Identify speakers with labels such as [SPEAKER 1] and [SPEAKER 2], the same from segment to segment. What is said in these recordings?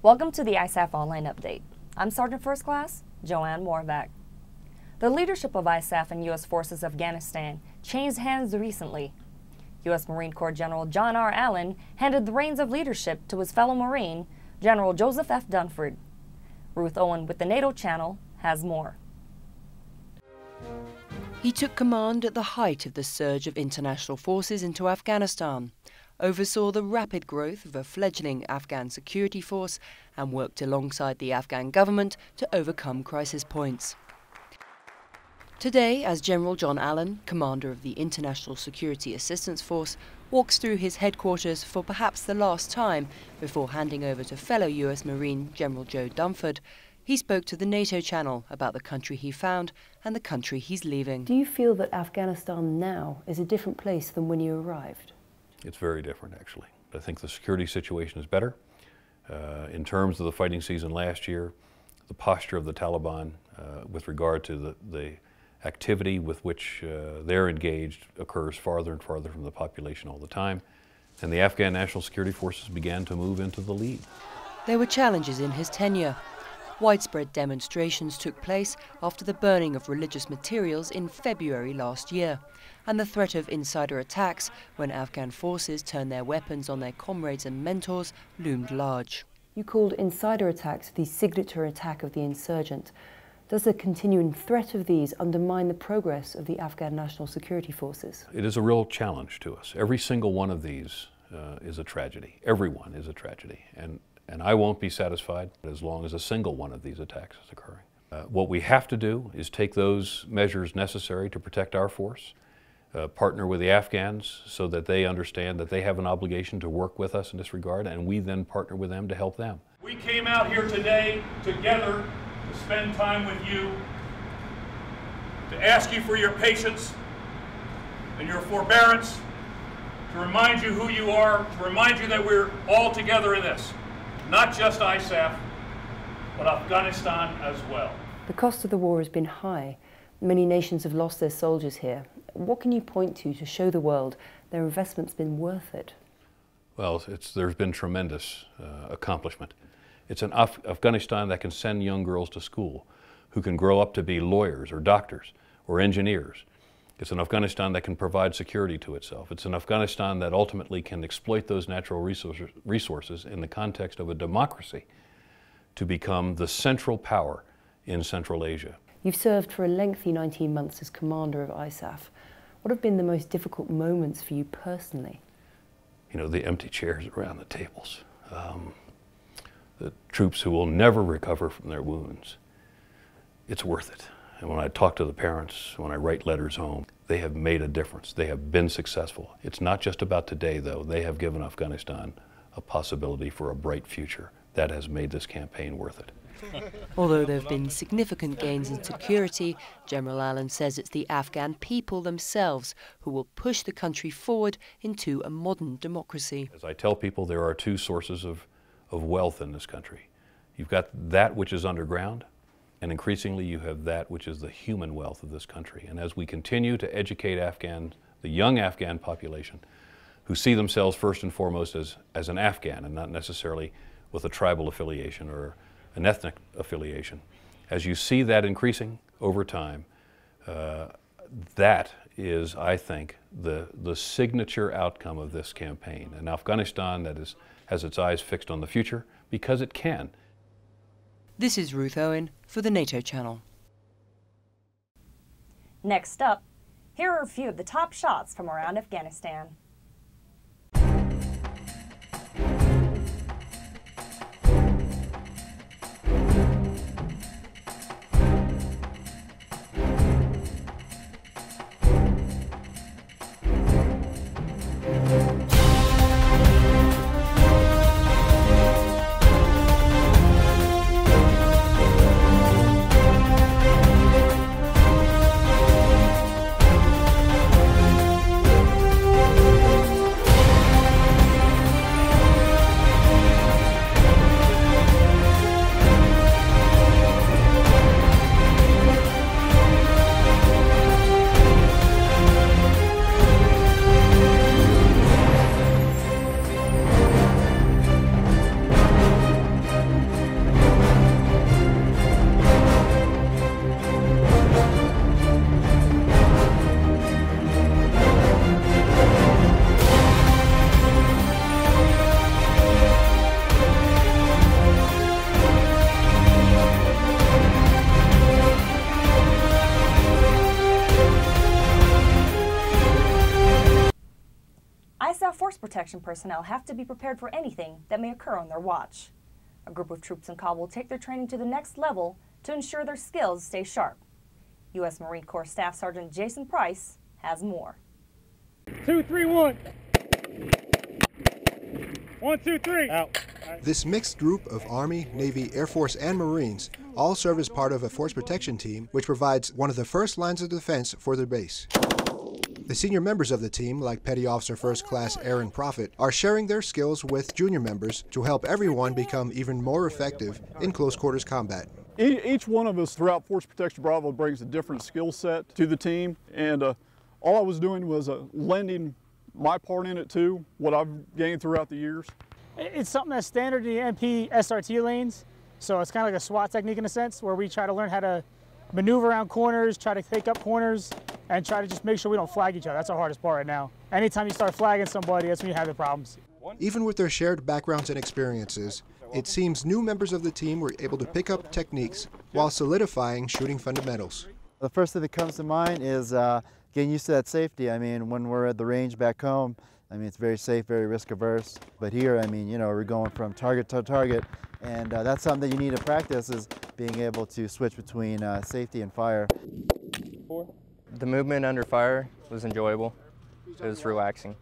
[SPEAKER 1] Welcome to the ISAF Online Update. I'm Sergeant First Class JoAnn Moravac. The leadership of ISAF and U.S. forces of Afghanistan changed hands recently. U.S. Marine Corps General John R. Allen handed the reins of leadership to his fellow Marine, General Joseph F. Dunford. Ruth Owen with the NATO channel has more.
[SPEAKER 2] He took command at the height of the surge of international forces into Afghanistan, oversaw the rapid growth of a fledgling Afghan security force, and worked alongside the Afghan government to overcome crisis points. Today, as General John Allen, commander of the International Security Assistance Force, walks through his headquarters for perhaps the last time before handing over to fellow US Marine General Joe Dunford, he spoke to the NATO channel about the country he found and the country he's leaving.
[SPEAKER 3] Do you feel that Afghanistan now is a different place than when you arrived?
[SPEAKER 4] It's very different, actually. I think the security situation is better. In terms of the fighting season last year, the posture of the Taliban with regard to the activity with which they're engaged occurs farther and farther from the population all the time, and the Afghan National Security Forces began to move into the lead.
[SPEAKER 2] There were challenges in his tenure. Widespread demonstrations took place after the burning of religious materials in February last year, and the threat of insider attacks when Afghan forces turned their weapons on their comrades and mentors loomed large.
[SPEAKER 3] You called insider attacks the signature attack of the insurgent. Does the continuing threat of these undermine the progress of the Afghan National Security Forces?
[SPEAKER 4] It is a real challenge to us. Every single one of these is a tragedy. Every one is a tragedy. And I won't be satisfied as long as a single one of these attacks is occurring. What we have to do is take those measures necessary to protect our force, partner with the Afghans so that they understand that they have an obligation to work with us in this regard, and we then partner with them to help them.
[SPEAKER 5] We came out here today together to spend time with you, to ask you for your patience and your forbearance, to remind you who you are, to remind you that we're all together in this. Not just ISAF, but Afghanistan as well.
[SPEAKER 3] The cost of the war has been high. Many nations have lost their soldiers here. What can you point to show the world their investment's been worth it?
[SPEAKER 4] Well, there's been tremendous accomplishment. It's an Afghanistan that can send young girls to school who can grow up to be lawyers or doctors or engineers. It's an Afghanistan that can provide security to itself. It's an Afghanistan that ultimately can exploit those natural resources in the context of a democracy to become the central power in Central Asia.
[SPEAKER 3] You've served for a lengthy 19 months as commander of ISAF. What have been the most difficult moments for you personally?
[SPEAKER 4] You know, the empty chairs around the tables. The troops who will never recover from their wounds. It's worth it. And when I talk to the parents, when I write letters home, they have made a difference. They have been successful. It's not just about today, though. They have given Afghanistan a possibility for a bright future. That has made this campaign worth it.
[SPEAKER 2] Although there have been significant gains in security, General Allen says it's the Afghan people themselves who will push the country forward into a modern democracy.
[SPEAKER 4] As I tell people, there are two sources of wealth in this country. You've got that which is underground, and increasingly you have that which is the human wealth of this country. And as we continue to educate the young Afghan population, who see themselves first and foremost as an Afghan and not necessarily with a tribal affiliation or an ethnic affiliation, as you see that increasing over time, that is, I think, the signature outcome of this campaign. An Afghanistan that has its eyes fixed on the future because it can.
[SPEAKER 2] This is Ruth Owen for the NATO channel.
[SPEAKER 1] Next up, here are a few of the top shots from around Afghanistan. ISAF force protection personnel have to be prepared for anything that may occur on their watch. A group of troops in Kabul take their training to the next level to ensure their skills stay sharp. U.S. Marine Corps Staff Sergeant Jayson has more.
[SPEAKER 6] 2, 3, 1. 1, 2, 3. Out.
[SPEAKER 7] This mixed group of Army, Navy, Air Force, and Marines all serve as part of a force protection team which provides one of the first lines of defense for their base. The senior members of the team, like Petty Officer First Class Aaron Profit, are sharing their skills with junior members to help everyone become even more effective in close quarters combat.
[SPEAKER 8] Each one of us throughout Force Protection Bravo brings a different skill set to the team, and all I was doing was lending my part in it too, what I've gained throughout the years.
[SPEAKER 6] It's something that's standard in the MP SRT lanes, so it's kind of like a SWAT technique in a sense, where we try to learn how to maneuver around corners, try to take up corners, and try to just make sure we don't flag each other. That's our hardest part right now. Anytime you start flagging somebody, that's when you have the problems.
[SPEAKER 7] Even with their shared backgrounds and experiences, it seems new members of the team were able to pick up techniques while solidifying shooting fundamentals.
[SPEAKER 9] The first thing that comes to mind is getting used to that safety. I mean, when we're at the range back home, I mean, it's very safe, very risk averse. But here, I mean, you know, we're going from target to target, and that's something that you need to practice, is being able to switch between safety and fire.
[SPEAKER 10] The movement under fire was enjoyable. It was relaxing.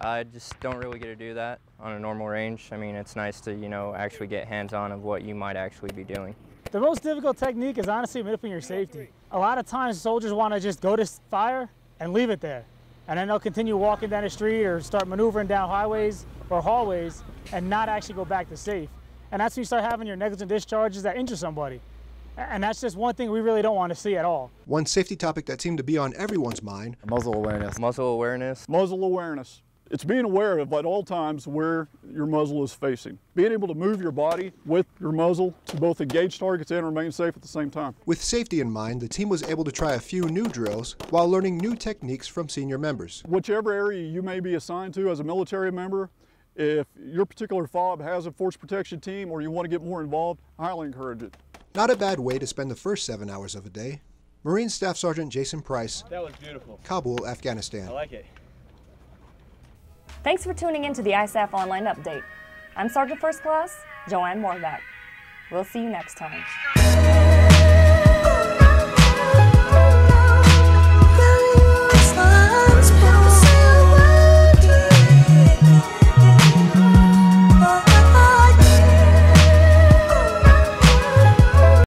[SPEAKER 10] I just don't really get to do that on a normal range. I mean, it's nice to, you know, actually get hands-on of what you might actually be doing.
[SPEAKER 6] The most difficult technique is honestly manipulating your safety. A lot of times soldiers want to just go to fire and leave it there. And then they'll continue walking down the street or start maneuvering down highways or hallways and not actually go back to safe. And that's when you start having your negligent discharges that injure somebody. And that's just one thing we really don't want to see at all.
[SPEAKER 7] One safety topic that seemed to be on everyone's mind:
[SPEAKER 9] muzzle awareness.
[SPEAKER 10] Muzzle awareness.
[SPEAKER 8] Muzzle awareness. It's being aware of at all times where your muzzle is facing. Being able to move your body with your muzzle to both engage targets and remain safe at the same time.
[SPEAKER 7] With safety in mind, the team was able to try a few new drills while learning new techniques from senior members.
[SPEAKER 8] Whichever area you may be assigned to as a military member, if your particular FOB has a force protection team or you want to get more involved, I highly encourage it.
[SPEAKER 7] Not a bad way to spend the first 7 hours of a day. Marine Staff Sergeant Jayson,
[SPEAKER 6] That was beautiful.
[SPEAKER 7] Kabul, Afghanistan.
[SPEAKER 6] I like it.
[SPEAKER 1] Thanks for tuning in to the ISAF Online Update. I'm Sergeant First Class JoAnn Moravac. We'll see you next time.